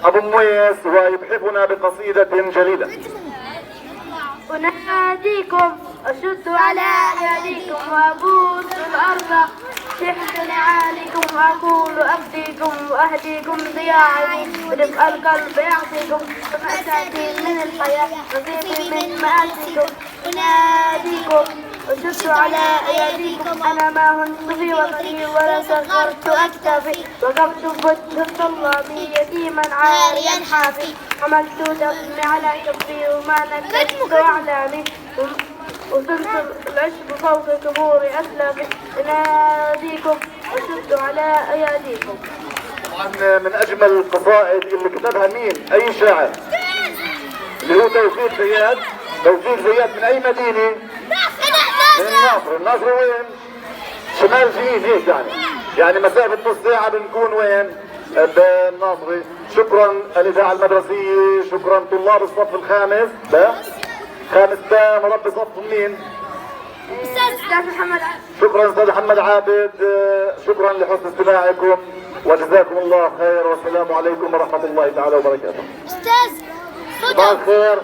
أبو مويس ويبحثنا بقصيدة جليلة. أناديكم أشد على أيديكم وأبوس الأرض تحت نعالكم وأقول أفديكم وأهديكم ضياعي ورفق القلب يعطيكم ومأساتي من الحياة نصيبي من مآسيكم. أناديكم أشد على أيديكم أنا ما هنت في وطني ولا صغرت أكتفي وقفت بوجه الله يتيما عاريا حافي عملت دمي على كفي وما نكدت أعلامي وصلت العشب فوق كبور أسلافي. أناديكم أشد على أيديكم. طبعا من أجمل القصائد اللي كتبها مين؟ أي شاعر؟ اللي هو توفيق زياد. توفيق زياد من أي مدينة؟ من الناصر. الناصر وين؟ شمال جنين هيك يعني مسافة نص ساعة بنكون وين؟ بالناصري. شكرا الإذاعة المدرسية، شكرا طلاب الصف الخامس. خامس ده مربي صف مين؟ أستاذ محمد عابد. شكرا أستاذ محمد عابد. شكرا لحسن استماعكم وجزاكم الله خير والسلام عليكم ورحمة الله تعالى وبركاته. أستاذ صباح الخير.